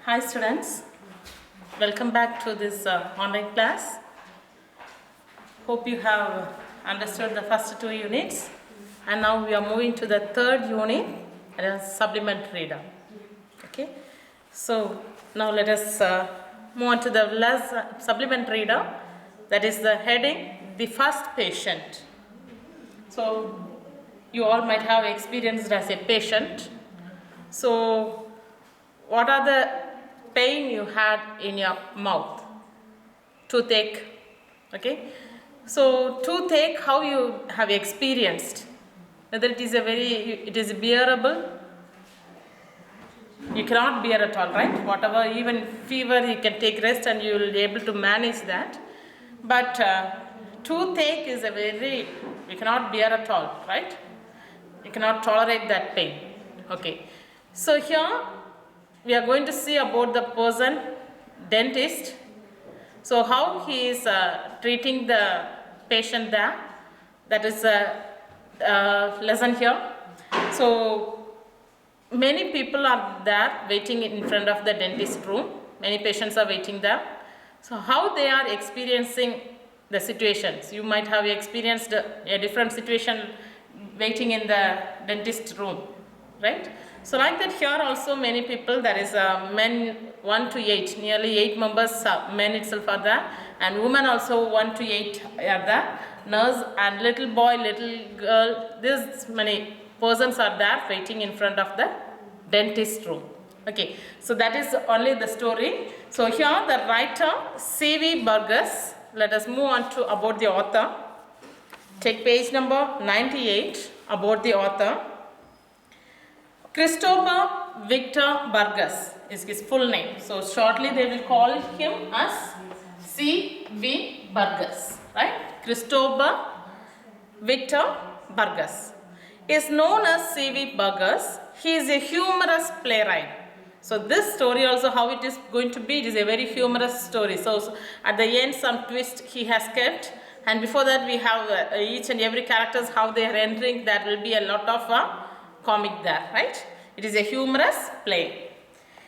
Hi students, welcome back to this online class. Hope you have understood the first two units and now we are moving to the third unit, supplement reader. Okay, so now let us move on to the supplement reader, that is the heading, the first patient. So you all might have experienced as a patient. So what are the pain you had in your mouth? Toothache. Okay. So toothache, how you have experienced? Whether it is bearable? You cannot bear at all, right? Whatever, even fever, you can take rest and you will be able to manage that. But toothache is you cannot bear at all, right? You cannot tolerate that pain. Okay. So here we are going to see about the person, dentist. So how he is treating the patient there, that is a lesson here. So many people are there waiting in front of the dentist room. Many patients are waiting there. So how they are experiencing the situations. You might have experienced a different situation waiting in the dentist room, right? So like that here also many people, there is men 1 to 8, nearly 8 members, men itself are there, and women also 1 to 8 are there, nurse and little boy, little girl, this many persons are there waiting in front of the dentist room. Okay, so that is only the story. So here the writer C.V. Burgess. Let us move on to about the author. Take page number 98, about the author. Christopher Victor Burgess is his full name. So shortly they will call him as C.V. Burgess, right? Christopher Victor Burgess is known as C.V. Burgess. He is a humorous playwright. So this story also, how it is going to be, it is a very humorous story. So at the end some twist he has kept, and before that we have each and every characters, how they are entering, there will be a lot of comic there, right? It is a humorous play.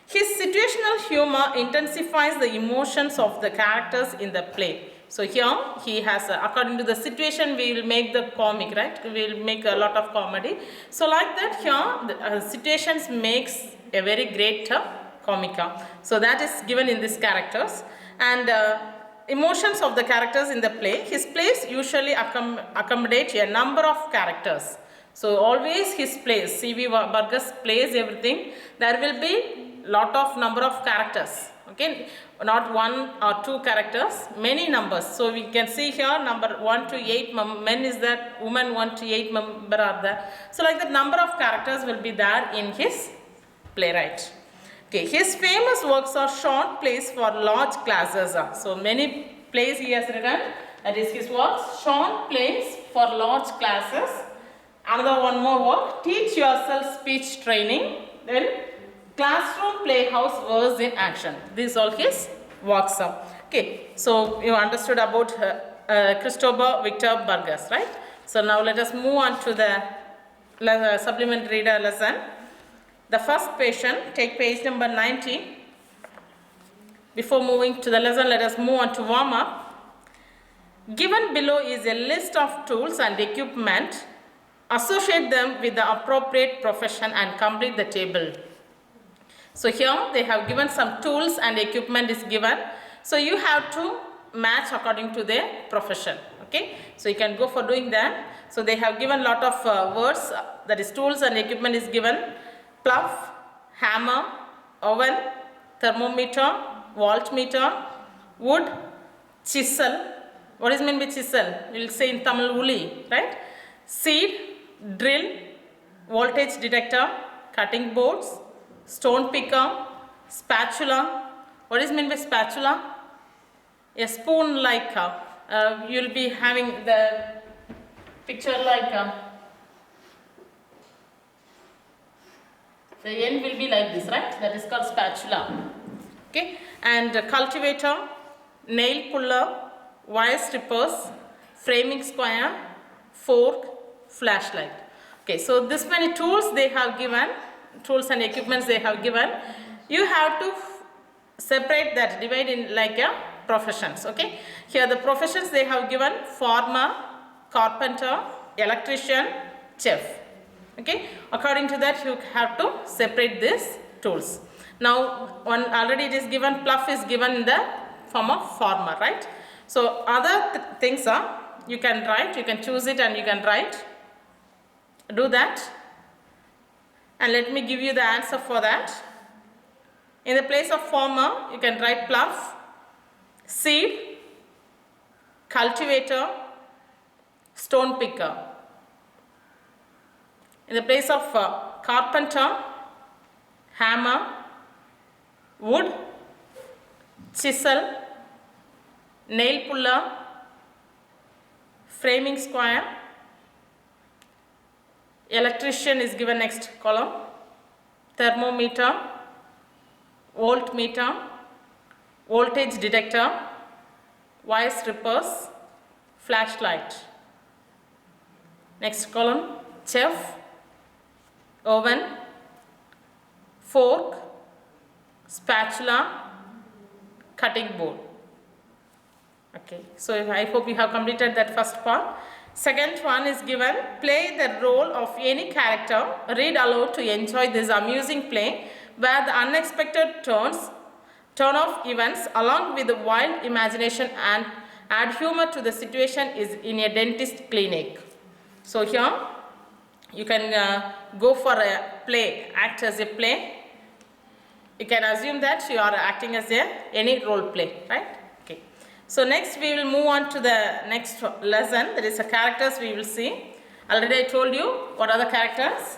His situational humor intensifies the emotions of the characters in the play. So here he has, according to the situation, we will make the comic, right? We will make a lot of comedy. So like that here, the situations makes a very great comica. So that is given in these characters. And emotions of the characters in the play. His plays usually accommodate a number of characters. So always his plays, C.V. Burgess plays everything. There will be lot of number of characters. Okay, not 1 or 2 characters, many numbers. So we can see here number 1 to 8 men is there, women 1 to 8 member are there. So like that number of characters will be there in his playwright. Okay, his famous works are short plays for large classes. So many plays he has written, that is his works, short plays for large classes. Another one more work, Teach Yourself Speech Training. Then Classroom Playhouse Words in Action. These all his works are. Okay, so you understood about Christopher Victor Burgess, right? So now let us move on to the supplement reader lesson. The first patient, take page number 90. Before moving to the lesson, let us move on to warm up. Given below is a list of tools and equipment. Associate them with the appropriate profession and complete the table. So here they have given some tools and equipment is given. So you have to match according to their profession. Okay, so you can go for doing that. So they have given lot of words, that is tools and equipment is given. Plough, hammer, oven, thermometer, voltmeter, wood, chisel. What is meant by chisel? We will say in Tamil uli, right? Seed, drill, voltage detector, cutting boards, stone picker, spatula. What is meant by spatula? A spoon like, you will be having the picture like, the end will be like this, right? That is called spatula. Okay, and cultivator, nail puller, wire strippers, framing square, fork, flashlight. Okay, so this many tools they have given, tools and equipments they have given. You have to separate that, divide in like a professions. Okay, here the professions they have given: farmer, carpenter, electrician, chef. Okay, according to that you have to separate these tools. Now one already it is given, plough is given in the form of farmer, right? So other things are, you can write, you can choose it and you can write. Do that and let me give you the answer for that. In the place of farmer, you can write plough, seed, cultivator, stone picker. In the place of carpenter, hammer, wood, chisel, nail puller, framing square. Electrician is given next column, thermometer, voltmeter, voltage detector, wire strippers, flashlight. Next column, chef, oven, fork, spatula, cutting board. Okay, so I hope you have completed that first part. Second one is given, play the role of any character, read aloud to enjoy this amusing play where the unexpected turn of events along with the wild imagination and add humor to the situation is in a dentist clinic. So here you can go for a play, act as a play. You can assume that you are acting as any role play, right? Okay. So next we will move on to the next lesson. There is a characters we will see. Already I told you what are the characters.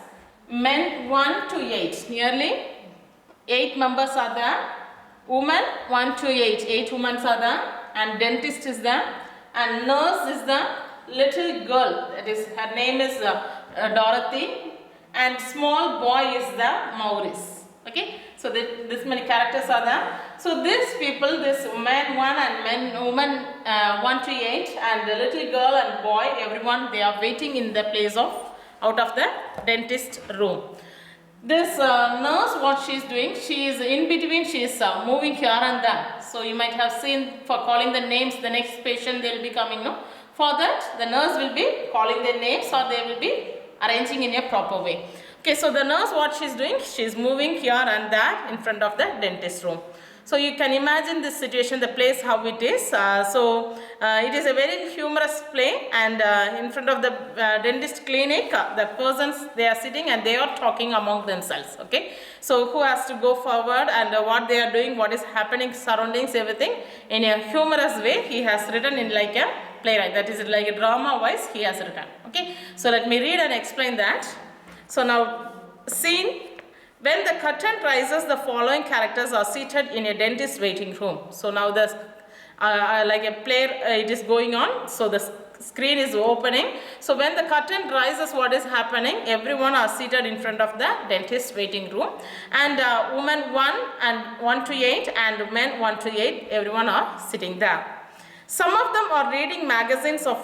Men 1 to 8. Nearly 8 members are there. Women 1 to 8. 8 women are there. And dentist is there. And nurse is the little girl. That is, her name is Dorothy. And small boy is the Maurice. Okay, so this many characters are there. So these people, this man 1 and woman 1 to 8 and the little girl and boy, everyone, they are waiting in the place of, out of the dentist room. This nurse, what she is doing, she is in between, she is moving here and there. So you might have seen for calling the names, the next patient they will be coming, no? For that, the nurse will be calling their names or they will be arranging in a proper way. Okay, so the nurse, what she is doing, she is moving here and there in front of the dentist room. So you can imagine this situation, the place how it is. It is a very humorous play, and in front of the dentist clinic, the persons, they are sitting and they are talking among themselves. Okay, so who has to go forward and what they are doing, what is happening, surroundings, everything in a humorous way. He has written in like a playwright, that is like a drama wise he has written. Okay, so let me read and explain that. So now, scene, when the curtain rises, the following characters are seated in a dentist waiting room. So now the like a play, it is going on. So the screen is opening. So when the curtain rises, what is happening? Everyone are seated in front of the dentist waiting room. And women 1 to 8 and men 1 to 8, everyone are sitting there. Some of them are reading magazines or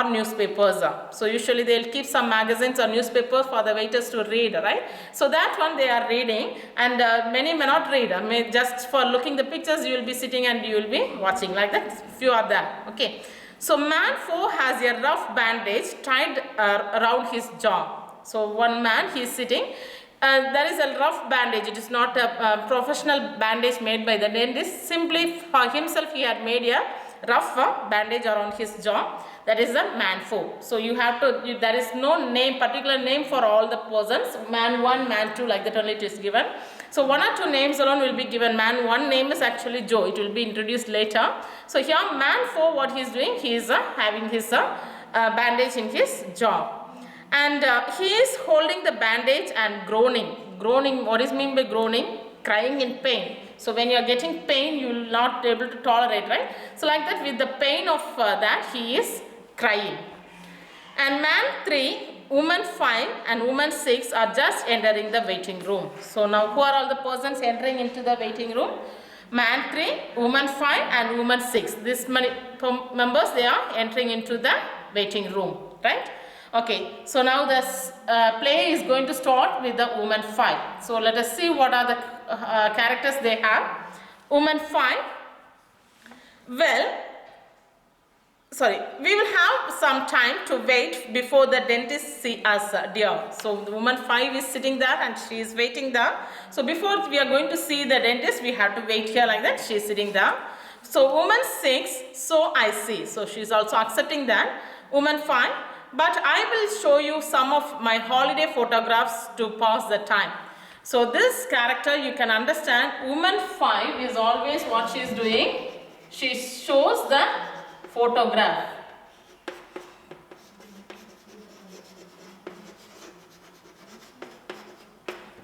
newspapers. So usually they will keep some magazines or newspapers for the waiters to read, right? So that one they are reading, and many may not read. Just for looking the pictures you will be sitting and you will be watching like that. Few are there. Okay. So man 4 has a rough bandage tied around his jaw. So one man, he is sitting. There is a rough bandage. It is not a professional bandage made by the dentist. Simply for himself he had made a rough bandage around his jaw. That is the man 4. So you have to, there is no name, particular name for all the persons. Man 1, man 2, like that only it is given. So 1 or 2 names alone will be given. Man 1 name is actually Joe. It will be introduced later. So here man 4, what he is doing, he is having his bandage in his jaw. And he is holding the bandage and groaning. Groaning, what is mean by groaning? Crying in pain. So when you are getting pain, you will not be able to tolerate, right? So like that, with the pain of that, he is crying. And man 3, woman 5 and woman 6 are just entering the waiting room. So now who are all the persons entering into the waiting room? Man 3, woman 5 and woman 6. This many members, they are entering into the waiting room, right? Okay, so now this play is going to start with the woman 5. So let us see what are the characters they have. Woman 5. Well, sorry, we will have some time to wait before the dentist see us, dear. So the woman 5 is sitting there and she is waiting there. So before we are going to see the dentist, we have to wait here like that. She is sitting there. So woman 6, so I see. So she is also accepting that. Woman 5, but I will show you some of my holiday photographs to pass the time. So this character you can understand, woman 5 is always what she is doing. She shows the photograph.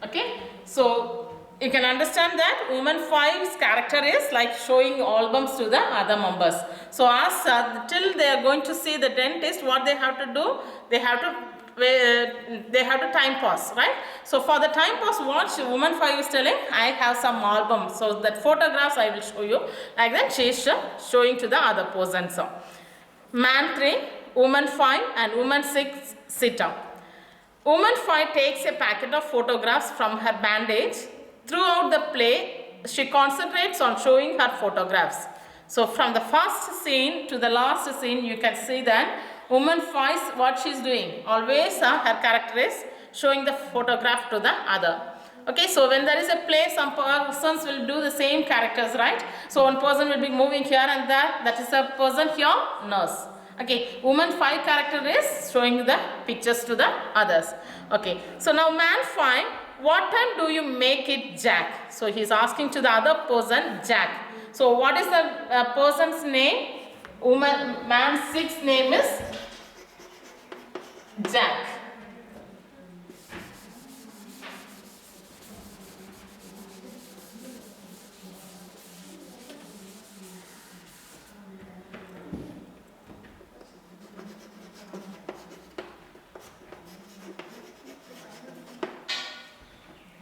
Okay, so you can understand that woman 5's character is like showing albums to the other members. So as till they are going to see the dentist, what they have to do, they have to time pass, right? So for the time pass, what woman 5 is telling, I have some album, so that photographs I will show you. Like that she is showing to the other person. So man 3, woman 5 and woman 6 sit down. Woman 5 takes a packet of photographs from her bandage. Throughout the play, she concentrates on showing her photographs. So from the first scene to the last scene, you can see that woman 5, what she is doing, always her character is showing the photograph to the other. Okay, so when there is a play, some persons will do the same characters, right? So one person will be moving here and there, that is a person here, nurse. Okay, woman 5 character is showing the pictures to the others. Okay, so now man 5, what time do you make it Jack? So he is asking to the other person, Jack. So what is the person's name? Man 6 name is Jack.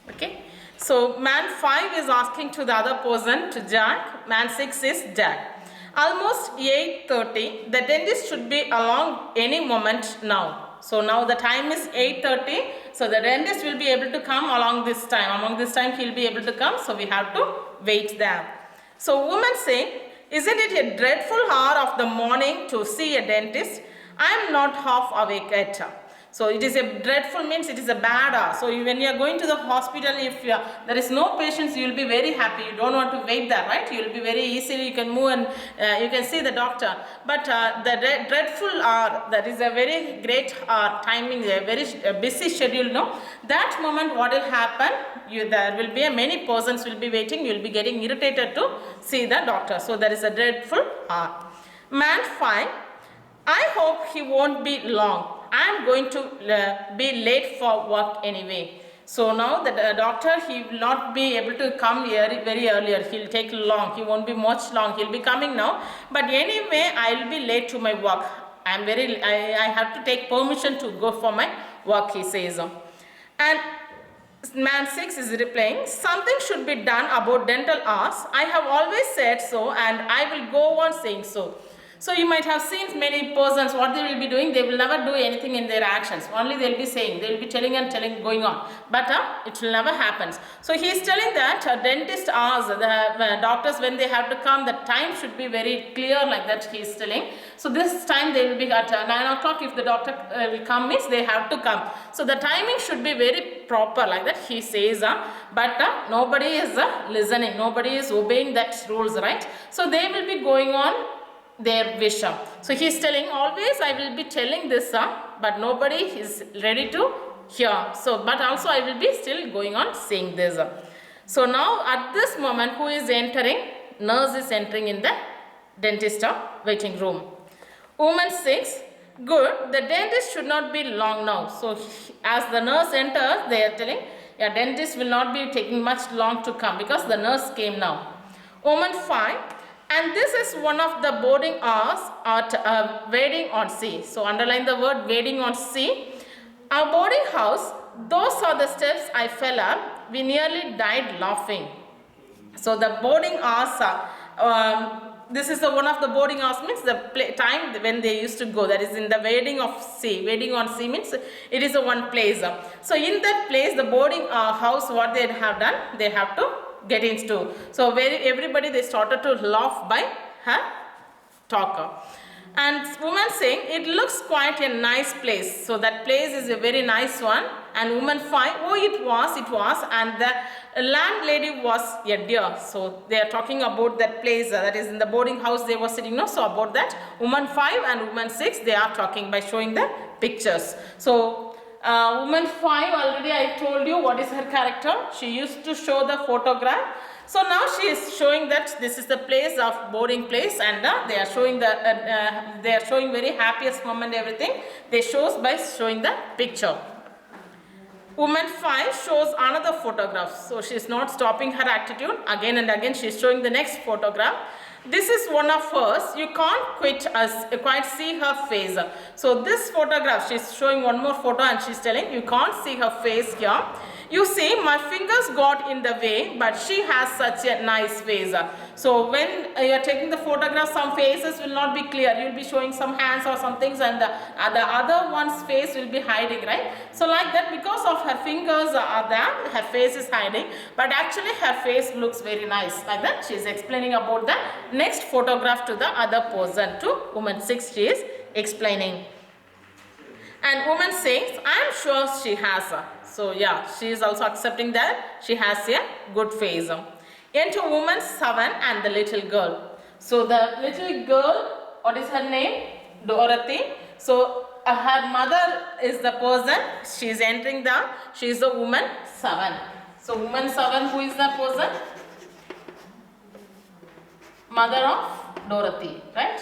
Okay, so man 5 is asking to the other person, to Jack. Man 6 is Jack. Almost 8:30. The dentist should be along any moment now. So now the time is 8:30. So the dentist will be able to come along this time. Along this time he will be able to come. So we have to wait there. So woman say, isn't it a dreadful hour of the morning to see a dentist? I am not half awake yet. So it is a dreadful means it is a bad hour. So when you are going to the hospital, if there is no patients, you will be very happy. You don't want to wait there, right? You will be very easily, you can move and you can see the doctor. But the dreadful hour, that is a very great timing, a very busy schedule, no? That moment what will happen, there will be many persons will be waiting, you will be getting irritated to see the doctor. So there is a dreadful hour. Man 5, I hope he won't be long. I am going to be late for work anyway. So now the doctor, he will not be able to come here very earlier. He will take long. He won't be much long. He will be coming now. But anyway, I will be late to my work. I have to take permission to go for my work, he says. And man 6 is replying, something should be done about dental hours. I have always said so and I will go on saying so. So you might have seen many persons, what they will be doing, they will never do anything in their actions. Only they will be saying, they will be telling and telling, going on. But it will never happen. So he is telling that dentist hours, the doctors when they have to come, the time should be very clear like that he is telling. So this time they will be at 9 o'clock. If the doctor will come means they have to come. So the timing should be very proper like that he says. But nobody is listening. Nobody is obeying that rules, right? So they will be going on their wish. So he is telling, always I will be telling this, but nobody is ready to hear. So but also I will be still going on saying this. So now at this moment, who is entering? Nurse is entering in the dentist waiting room. Woman 6, good, the dentist should not be long now. So as the nurse enters, they are telling, yeah, dentist will not be taking much long to come because the nurse came now. Woman 5, and this is one of the boarding hours at Wading on Sea. So underline the word Wading on Sea. Our boarding house, those are the steps I fell up. We nearly died laughing. So the boarding hours, this is one of the boarding hours means the time when they used to go. That is in the Wading of Sea. Wading on Sea means it is a one place. So in that place, the boarding house, what they have done, they have to get into. So everybody, they started to laugh by her talk. And woman saying, it looks quite a nice place. So that place is a very nice one. And woman 5, oh it was. And the landlady was a dear. So they are talking about that place, that is in the boarding house they were sitting. No? So about that, woman 5 and woman 6, they are talking by showing the pictures. So woman 5, already I told you what is her character. She used to show the photograph. So now she is showing that this is the place of boarding place, and they are showing very happiest moment, everything. They shows by showing the picture. Woman 5 shows another photograph. So she is not stopping her attitude. Again and again she is showing the next photograph. This is one of hers. You can't quite see her face. So this photograph, she is showing one more photo and she is telling, you can't see her face here. You see, my fingers got in the way, but she has such a nice face. So when you are taking the photograph, some faces will not be clear. You will be showing some hands or some things, and the other one's face will be hiding, right? So like that, because of her fingers are there, her face is hiding, but actually her face looks very nice. Like that, she is explaining about the next photograph to the other person. To woman 6, she is explaining. And woman says, I am sure she has. So yeah, she is also accepting that she has a good face. Enter woman 7 and the little girl. So the little girl, what is her name? Dorothy. So her mother is the person. She is entering she is the woman 7. So woman 7, who is the person? Mother of Dorothy, right?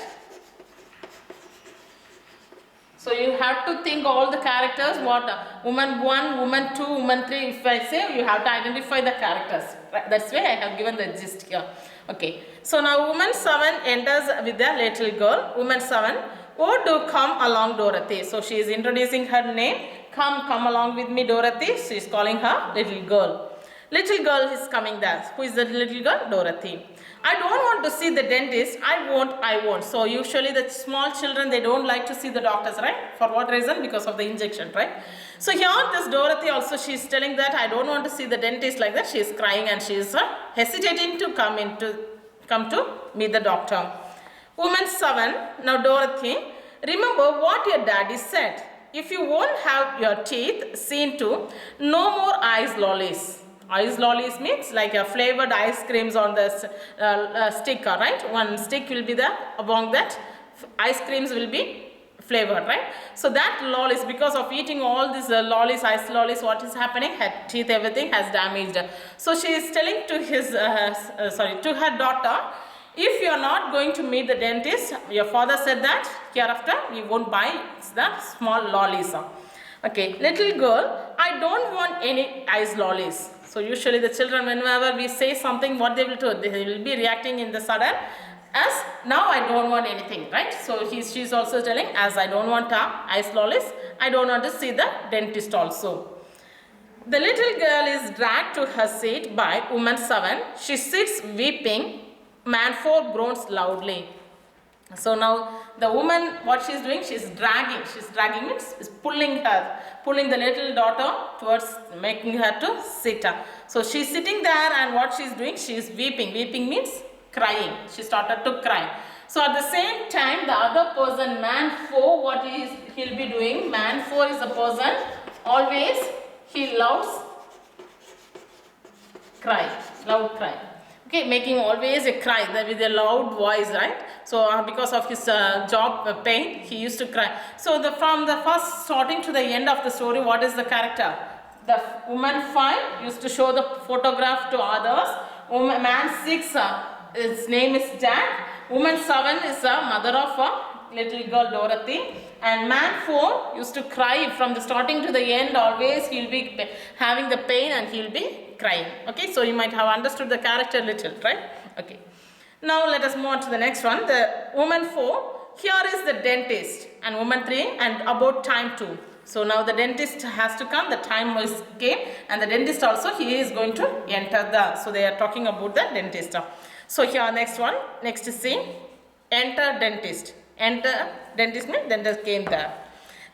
So you have to think all the characters, what woman 1, woman 2, woman 3, if I say, you have to identify the characters. Right? That's why I have given the gist here. Okay. So now woman 7 enters with the little girl. Woman 7, oh do come along Dorothy. So she is introducing her name. Come along with me Dorothy. She is calling her little girl. Little girl is coming there. Who is the little girl? Dorothy. I don't want to see the dentist. I won't. So usually the small children, they don't like to see the doctors, right? For what reason? Because of the injection, right? So here this Dorothy also, she is telling that I don't want to see the dentist, like that. She is crying and she is hesitating to come to meet the doctor. Woman 7, now Dorothy, remember what your daddy said. If you won't have your teeth seen to, no more ice lollies. Ice lollies means like a flavored ice creams on the stick, right? One stick will be there. Among that, ice creams will be flavored, right? So that lollies, because of eating all these lollies, ice lollies, what is happening? Her teeth, everything has damaged. So she is telling to to her daughter, if you are not going to meet the dentist, your father said that hereafter you won't buy the small lollies. Okay, little girl, I don't want any ice lollies. So usually the children, whenever we say something, what they will do? They will be reacting in the sudden as, now I don't want anything, right? So she's also telling, as I don't want ice lollies, I don't want to see the dentist also. The little girl is dragged to her seat by woman 7. She sits weeping. Man 4 groans loudly. So now the woman, what she is doing, she is dragging. She is dragging means is pulling the little daughter towards making her to sit. So she is sitting there, and what she is doing, she is weeping. Weeping means crying. She started to cry. So at the same time, the other person, man 4, what he'll be doing? Man 4 is the person always he loves cry, loud cry. Okay, making always a cry with a loud voice, right? So because of his job pain, he used to cry. So from the first starting to the end of the story, what is the character? The woman 5 used to show the photograph to others. Man 6, his name is Jack. Woman 7 is a mother of a little girl Dorothy. And man 4 used to cry from the starting to the end. Always he'll be having the pain and he'll be crying. Okay, so you might have understood the character a little, right? Okay. Now let us move on to the next one. The woman 4, here is the dentist, and woman 3, and about time 2. So now the dentist has to come, the time came, and the dentist also, he is going to enter so they are talking about the dentist. So here next one, next scene, enter dentist. Enter dentist means dentist came there.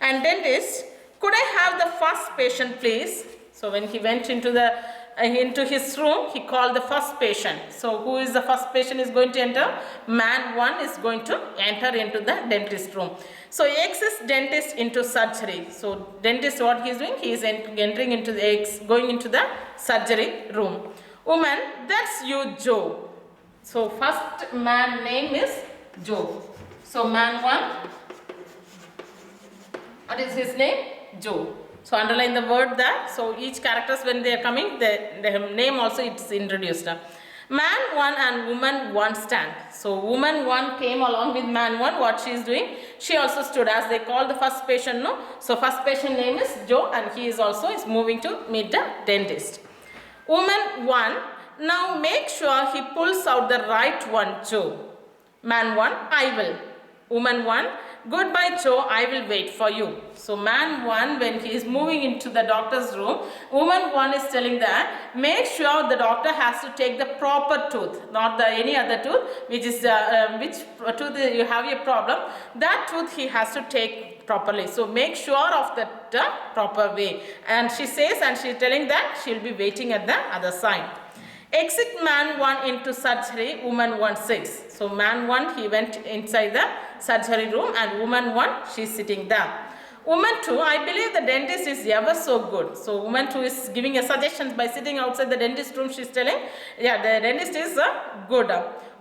And dentist, could I have the first patient please? So when he went into the into his room, he called the first patient. So who is the first patient is going to enter? Man 1 is going to enter into the dentist room. So X is dentist into surgery. So dentist, what he is doing? He is entering into the X, going into the surgery room. Woman, that's you, Joe. So first man name is Joe. So man 1, what is his name? Joe. So underline the word there. So each characters when they are coming, the name also it's introduced. Man 1 and woman 1 stand. So woman 1 came along with man 1. What she is doing? She also stood as they call the first patient. No. So first patient name is Joe and he is also moving to meet the dentist. Woman 1. Now make sure he pulls out the right one, Joe. Man 1. I will. Woman 1. Goodbye, Joe, I will wait for you. So man 1, when he is moving into the doctor's room, woman 1 is telling that make sure the doctor has to take the proper tooth, not any other tooth, which is which tooth you have a problem, that tooth he has to take properly. So make sure of that proper way. And she says, and she is telling that she will be waiting at the other side. Exit man 1 into surgery, woman 1 sits. So man 1 he went inside the surgery room and woman 1 she is sitting there. Woman 2, I believe the dentist is ever so good. So woman 2 is giving a suggestion by sitting outside the dentist room. She is telling, yeah, the dentist is good.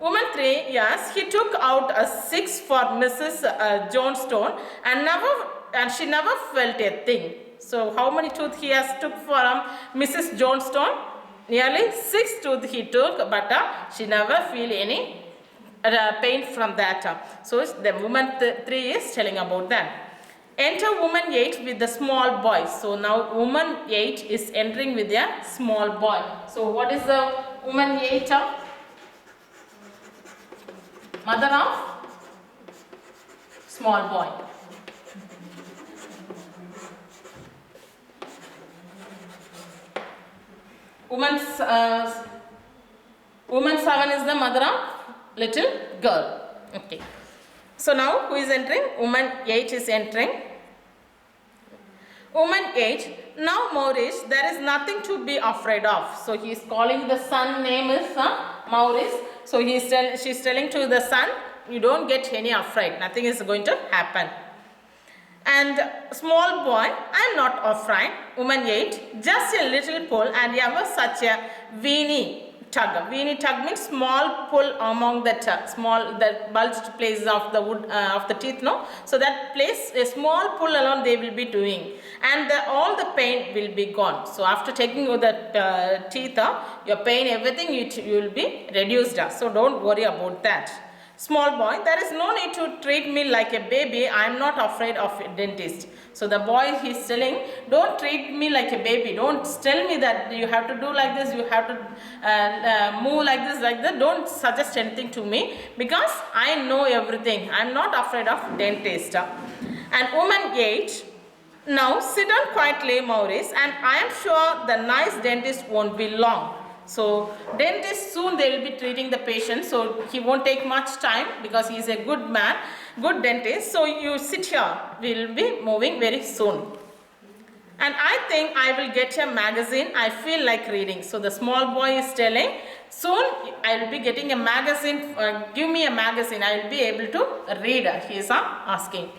Woman 3, yes, he took out a 6 for Mrs. Johnstone and she never felt a thing. So how many tooth he has took from Mrs. Johnstone? Nearly 6 tooth he took, but she never feel any pain from that. So the woman 3 is telling about that. Enter woman 8 with the small boy. So now woman 8 is entering with a small boy. So what is the woman 8? Mother of small boy. Woman 7 is the mother of little girl. Okay. So now who is entering? Woman 8 is entering. Woman 8. Now Maurice, there is nothing to be afraid of. So he is calling the son name is Maurice. So she is telling to the son, you don't get any afraid. Nothing is going to happen. And small boy, I am not afraid. Woman 8, just a little pull and ever such a weeny tug. Weeny tug means small pull among the bulged places of the wood of the teeth. No, so that place a small pull alone they will be doing, and all the pain will be gone. So after taking the teeth, your pain everything you will be reduced. So don't worry about that. Small boy, there is no need to treat me like a baby. I am not afraid of a dentist. So the boy he is telling, don't treat me like a baby. Don't tell me that you have to do like this, you have to move like this, like that. Don't suggest anything to me because I know everything. I am not afraid of dentist. And woman 8, now sit down quietly, Maurice, and I am sure the nice dentist won't be long. So dentist soon they will be treating the patient, so he won't take much time because he is a good man, good dentist. So you sit here, we will be moving very soon. And I think I will get a magazine, I feel like reading. So the small boy is telling, soon I will be getting a magazine, give me a magazine, I will be able to read, he is asking.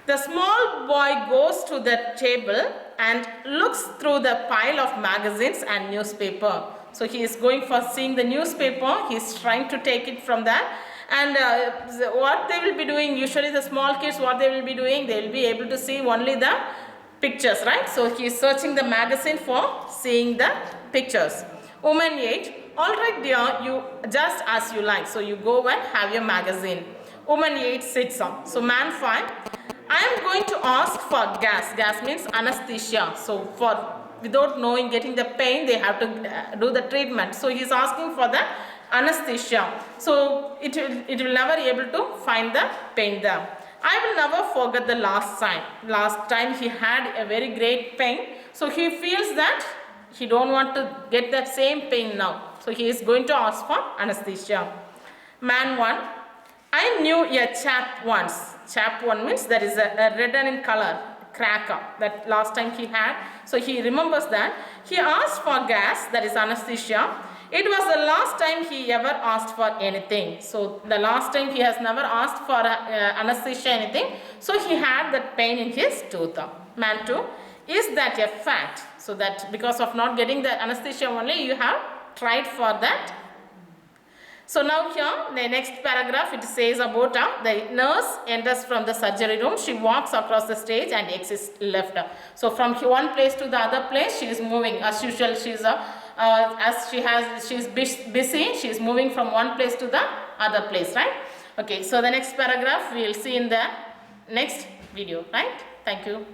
The small boy goes to the table and looks through the pile of magazines and newspaper. So he is going for seeing the newspaper, he is trying to take it from that. And what they will be doing, usually the small kids, what they will be doing, they will be able to see only the pictures, right? So he is searching the magazine for seeing the pictures. Woman 8, all right dear, you just as you like. So you go and have your magazine. Woman 8 sits on. So man 5, I am going to ask for gas. Gas means anesthesia. So for without knowing, getting the pain, they have to do the treatment. So he is asking for the anesthesia. So it will never be able to find the pain there. I will never forget the last time. Last time he had a very great pain. So he feels that he don't want to get that same pain now. So he is going to ask for anesthesia. Man 1, I knew a chap once. Chap 1 means there is a redden in color. cracker that last time he had. So he remembers that. He asked for gas, that is anesthesia. It was the last time he ever asked for anything. So the last time he has never asked for anesthesia anything. So he had that pain in his tooth. Man 2, is that a fact? So that because of not getting the anesthesia only, you have tried for that. So now here, the next paragraph, it says about the nurse enters from the surgery room. She walks across the stage and exits left. So from one place to the other place, she is moving. As usual, she is busy. She is moving from one place to the other place, right? Okay. So the next paragraph we will see in the next video, right? Thank you.